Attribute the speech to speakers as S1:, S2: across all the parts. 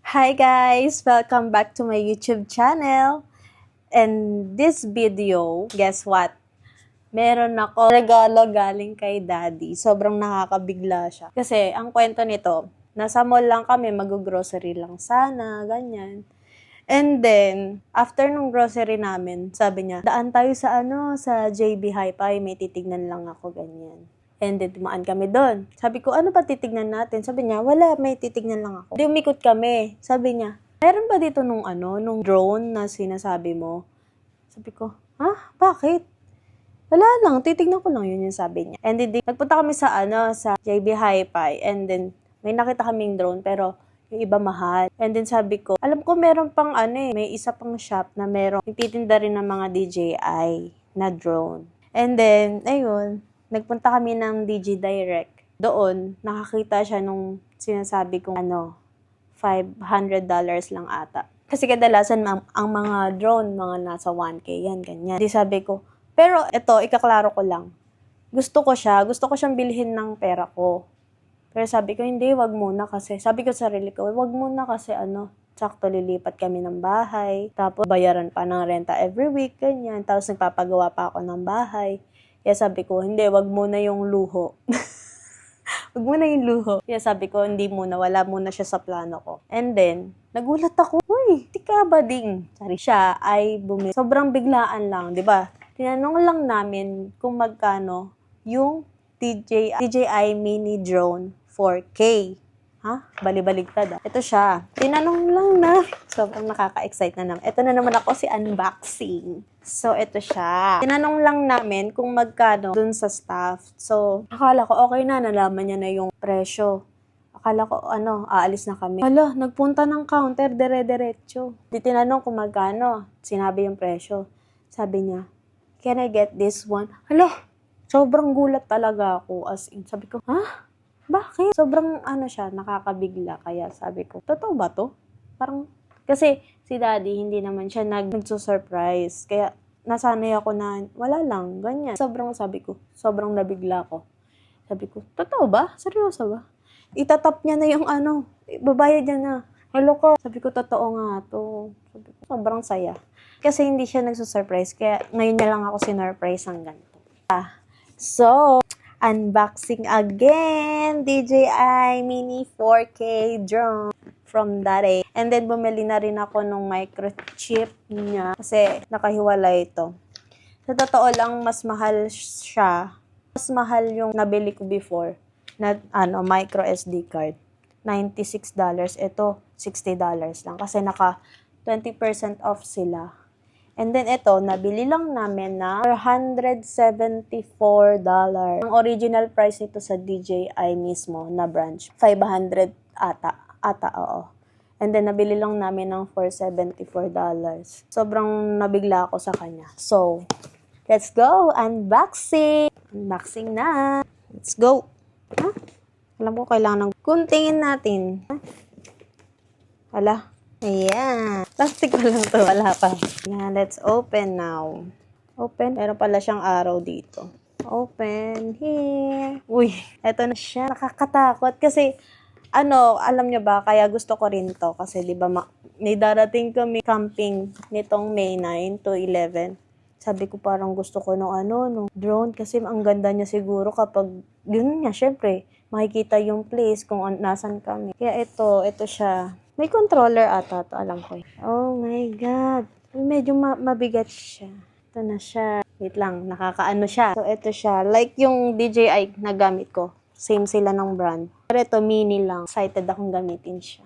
S1: Hi guys! Welcome back to my YouTube channel. And this video, guess what? Meron ako regalo galing kay Daddy. Sobrang nakakabigla siya. Kasi ang kwento nito, nasa mall lang kami, mag-grocery lang sana, ganyan. And then, after nung grocery namin, sabi niya, daan tayo sa JB Hi-Fi, may titignan lang ako, ganyan. And then, dumaan kami doon. Sabi ko, ano ba titignan natin? Sabi niya, wala, may titignan lang ako. Di umikot kami. Sabi niya, meron ba dito nung drone na sinasabi mo? Sabi ko, ha? Bakit? Wala lang, titignan ko lang yun yung sabi niya. And then, nagpunta kami sa JB Hi-Fi. And then, may nakita kaming drone, pero yung iba mahal. And then sabi ko, alam ko meron pang may isa pang shop na meron, nagtitinda rin ng mga DJI na drone. And then, ayun, nagpunta kami ng DJI Direct. Doon, nakakita siya nung sinasabi kong $500 lang ata. Kasi kadalasan ang mga drone, mga nasa 1K, yan, ganyan. Di sabi ko, pero ito, ikaklaro ko lang. Gusto ko siyang bilhin ng pera ko. Pero sabi ko, hindi, wag muna kasi. Sabi ko sa sarili ko, wag muna kasi sakto lilipat kami ng bahay. Tapos bayaran pa ng renta every week, ganyan. Tapos nagpapagawa pa ako ng bahay. Kaya sabi ko, hindi, wag muna yung luho. Wag muna yung luho. Kaya sabi ko, hindi muna, wala muna siya sa plano ko. And then, nagulat ako, uy, di ka ba ding? Sorry, siya ay bumili. Sobrang biglaan lang, di ba? Tinanong lang namin kung magkano yung DJI Mini Drone 4K. Ha? Bali-baligtad. Ito siya. Tinanong lang na. Sobrang nakaka-excite na naman. Ito na naman ako si unboxing. So, ito siya. Tinanong lang namin kung magkano dun sa staff. So, akala ko okay na. Nalaman niya na yung presyo. Akala ko, aalis na kami. Hala, nagpunta ng counter, dire-diretso. Di tinanong kung magkano. Sinabi yung presyo. Sabi niya, can I get this one? Hala, sobrang gulat talaga ako. As in, sabi ko, ha? Bakit? Sobrang siya, nakakabigla. Kaya sabi ko, totoo ba to? Parang, kasi si Daddy, hindi naman siya nagsusurprise. Kaya, nasanay ako na, wala lang, ganyan. Sabi ko, sobrang nabigla ko. Sabi ko, totoo ba? Seryoso ba? Itatap niya na yung babayad niya na. Hello ko. Sabi ko, totoo nga to. Sabi ko, sobrang saya. Kasi hindi siya nagsusurprise. Kaya, ngayon niya lang ako sinurprise ang ganito. So, unboxing again, DJI Mini 4K drone from Daddy. And then, bumili na rin ako nung microchip niya kasi nakahiwalay ito. Sa totoo lang, mas mahal siya. Mas mahal yung nabili ko before na micro SD card. $96. Ito, $60 lang kasi naka 20% off sila. And then ito, nabili lang namin na $174. Ang original price nito sa DJI mismo na branch, 500 ata, oo. And then nabili lang namin ng $474. Sobrang nabigla ako sa kanya. So, let's go! Unboxing! Unboxing na! Let's go! Huh? Alam ko kailangan ng kuntingin natin. Hala. Ayan. Plastic pa lang to. Wala pa. Ayan, let's open now. Open. Meron pala siyang arrow dito. Open. Here. Uy, eto na siya. Nakakatakot. Kasi, alam nyo ba, kaya gusto ko rin to. Kasi, di ba, may darating kami camping nitong May 9 to 11. Sabi ko parang gusto ko nung drone. Kasi ang ganda niya siguro kapag, yun nga, syempre, makikita yung place kung nasan kami. Kaya ito siya. May controller ata to, alam ko. Oh my God. Medyo mabigat siya. Ito na siya. Wait lang, nakakaano siya. So, ito siya. Like yung DJI na gamit ko. Same sila ng brand. Pero ito, mini lang. Excited akong gamitin siya.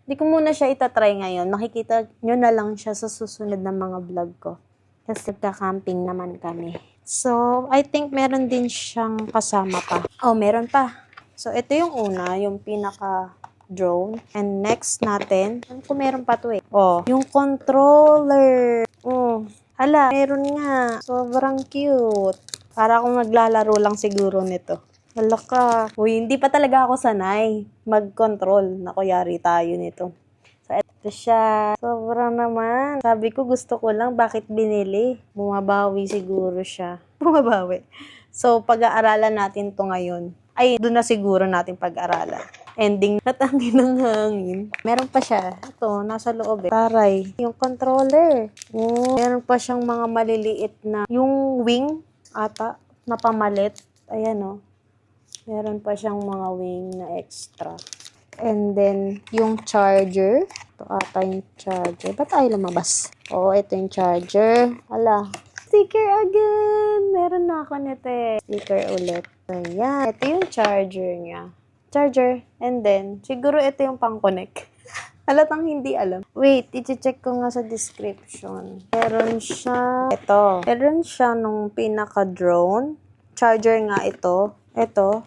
S1: Hindi ko muna siya itatry ngayon. Nakikita nyo na lang siya sa susunod na mga vlog ko. Kasi nagka-camping naman kami. So, I think meron din siyang kasama pa. Oh, meron pa. So, ito yung una, yung pinaka-drone. And next natin, kung meron pa to oh, yung controller. Oh, hala, meron nga. Sobrang cute. Para akong naglalaro lang siguro nito. Hala ka. Uy, hindi pa talaga ako sanay mag-control. Nakuyari tayo nito. So, ito siya. Sobrang naman. Sabi ko, gusto ko lang. Bakit binili? Bumabawi siguro siya. Bumabawi. So, pag-aaralan natin to ngayon. Ay, doon na siguro natin pag-aralan. ending natangin ng hangin. Meron pa siya. Ito, nasa loob eh. Taray. Yung controller. Oh, meron pa siyang mga maliliit na, yung wing ata, na pamalit. Ayan oh. Meron pa siyang mga wing na extra. And then, yung charger. Ito ata yung charger. Ba't ay lumabas? Oo, ito yung charger. Ala. Sticker again! Meron na ako nito eh. Sticker ulit. Ayan. Ito yung charger niya. Charger. And then, siguro ito yung pang-connect. Halatang hindi alam. Wait, i-check ko nga sa description. Meron siya. Ito. Meron siya nung pinaka-drone. Charger nga ito. Ito.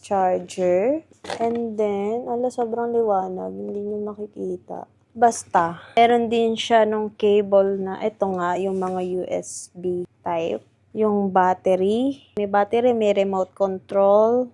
S1: Charger. And then, sobrang liwanag. Hindi nyo makikita. Basta. Meron din siya nung cable na, ito nga, yung mga USB type. Yung battery. May battery, may remote control.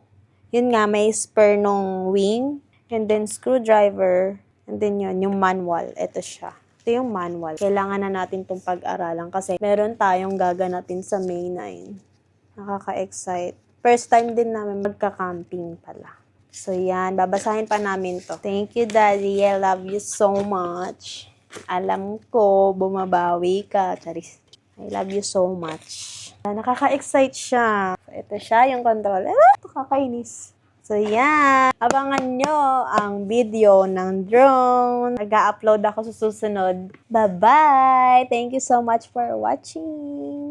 S1: Yun nga, may spare nung wing. And then, screwdriver. And then yun, yung manual. Ito siya. Ito yung manual. Kailangan na natin itong pag-aralan kasi meron tayong gaganatin sa May 9. Nakaka-excite. First time din namin magka-camping pala. So, yan. Babasahin pa namin to. Thank you, Daddy. I love you so much. Alam ko, bumabawi ka. Charis. I love you so much. Nakaka-excite siya. So, ito siya, yung control. Nakakainis. So, yan. Abangan nyo ang video ng drone. Mag-upload ako sa susunod. Bye-bye! Thank you so much for watching.